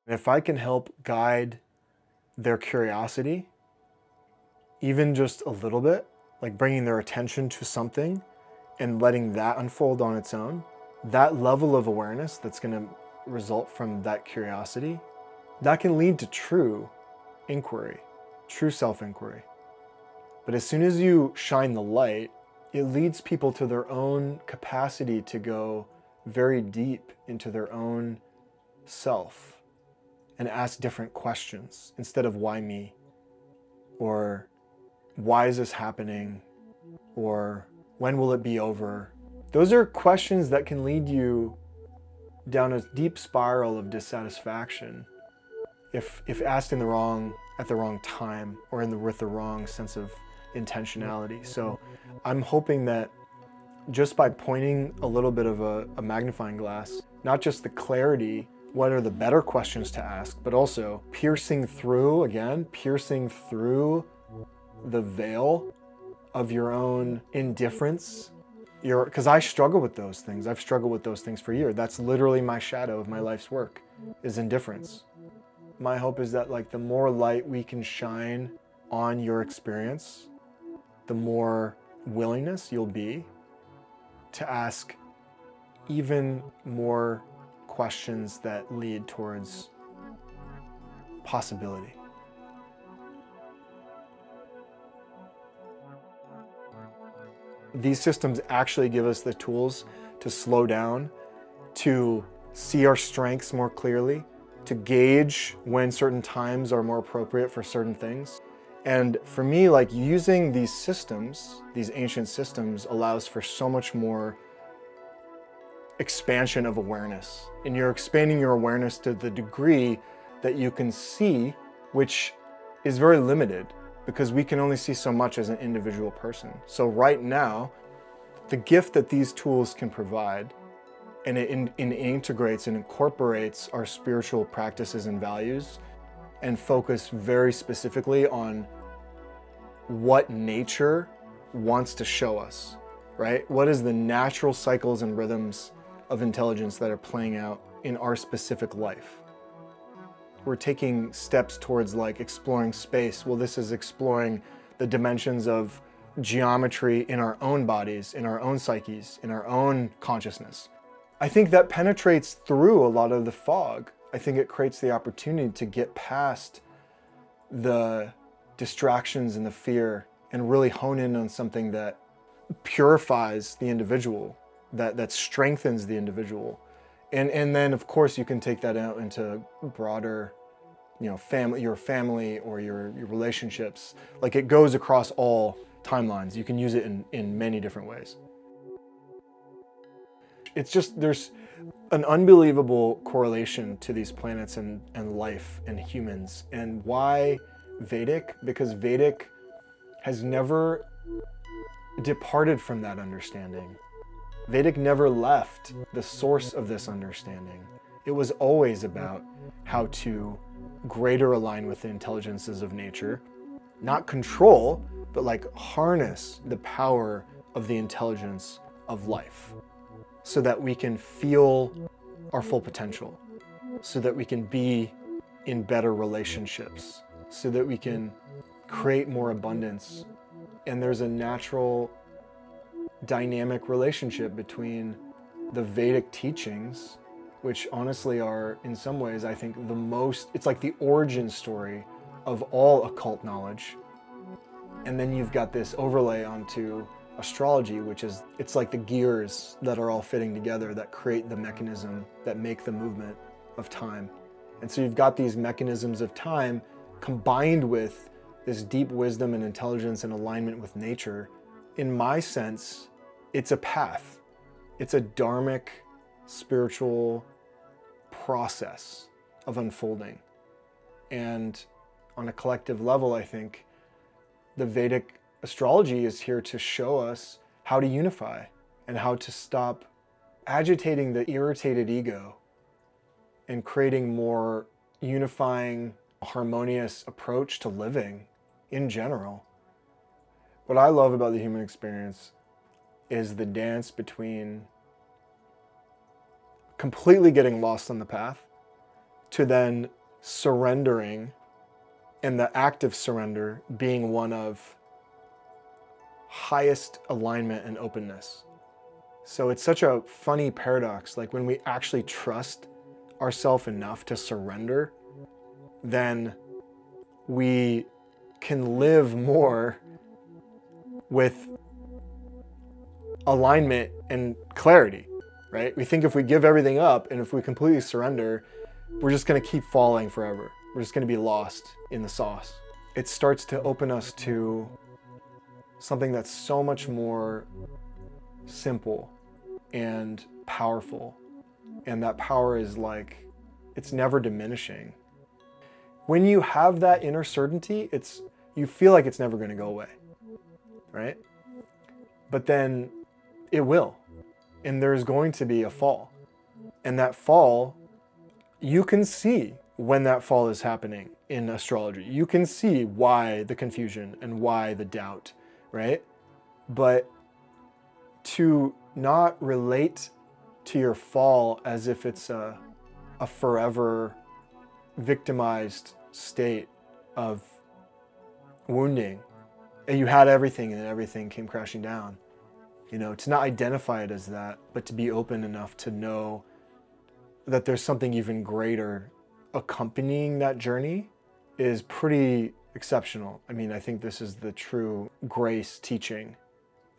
If I can help guide their curiosity, even just a little bit, like bringing their attention to something and letting that unfold on its own, that level of awareness that's going to result from that curiosity, that can lead to true inquiry, true self-inquiry. But as soon as you shine the light, it leads people to their own capacity to go very deep into their own self and ask different questions instead of why me, or why is this happening, or when will it be over? Those are questions that can lead you down a deep spiral of dissatisfaction if asked at the wrong time, or with the wrong sense of intentionality. So I'm hoping that just by pointing a little bit of a magnifying glass, not just the clarity, what are the better questions to ask, but also piercing through the veil of your own indifference. Because I struggle with those things. I've struggled with those things for years. That's literally my shadow of my life's work, is indifference. My hope is that the more light we can shine on your experience, the more willingness you'll be to ask even more questions that lead towards possibility. These systems actually give us the tools to slow down, to see our strengths more clearly, to gauge when certain times are more appropriate for certain things. And for me, using these systems, these ancient systems, allows for so much more expansion of awareness. And you're expanding your awareness to the degree that you can see, which is very limited because we can only see so much as an individual person. So right now, the gift that these tools can provide, and it integrates and incorporates our spiritual practices and values, and focus very specifically on what nature wants to show us, right? What is the natural cycles and rhythms of intelligence that are playing out in our specific life? We're taking steps towards exploring space. Well, this is exploring the dimensions of geometry in our own bodies, in our own psyches, in our own consciousness. I think that penetrates through a lot of the fog. I think it creates the opportunity to get past the distractions and the fear and really hone in on something that purifies the individual, that strengthens the individual. And then of course you can take that out into broader, your family or your relationships. It goes across all timelines. You can use it in many different ways. It's just, there's an unbelievable correlation to these planets and life and humans. And why Vedic? Because Vedic has never departed from that understanding. Vedic never left the source of this understanding. It was always about how to greater align with the intelligences of nature, not control, but harness the power of the intelligence of life so that we can feel our full potential, so that we can be in better relationships, so that we can create more abundance. And there's a natural dynamic relationship between the Vedic teachings, which honestly are in some ways, I think, it's like the origin story of all occult knowledge. And then you've got this overlay onto astrology, which is, it's like the gears that are all fitting together that create the mechanism that make the movement of time. And so you've got these mechanisms of time combined with this deep wisdom and intelligence and alignment with nature. In my sense, it's a path. It's a dharmic, spiritual process of unfolding. And on a collective level, I think the Vedic astrology is here to show us how to unify and how to stop agitating the irritated ego and creating more unifying, harmonious approach to living in general. What I love about the human experience is the dance between completely getting lost on the path to then surrendering, and the act of surrender being one of highest alignment and openness. So it's such a funny paradox. Like when we actually trust ourselves enough to surrender, then we can live more with alignment and clarity, right? We think if we give everything up and if we completely surrender, we're just going to keep falling forever. We're just going to be lost in the sauce. It starts to open us to something that's so much more simple and powerful. And that power is like, it's never diminishing. When you have that inner certainty, you feel like it's never going to go away, right? But then it will. And there's going to be a fall. And that fall, you can see when that fall is happening in astrology. You can see why the confusion and why the doubt, right? But to not relate to your fall as if it's a forever victimized state of wounding, and you had everything and then everything came crashing down. You know, to not identify it as that, but to be open enough to know that there's something even greater accompanying that journey is pretty exceptional. I mean, I think this is the true grace teaching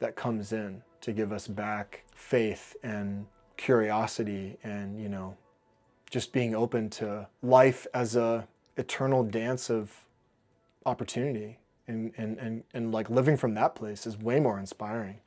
that comes in to give us back faith and curiosity and, you know, just being open to life as a eternal dance of opportunity. And like living from that place is way more inspiring.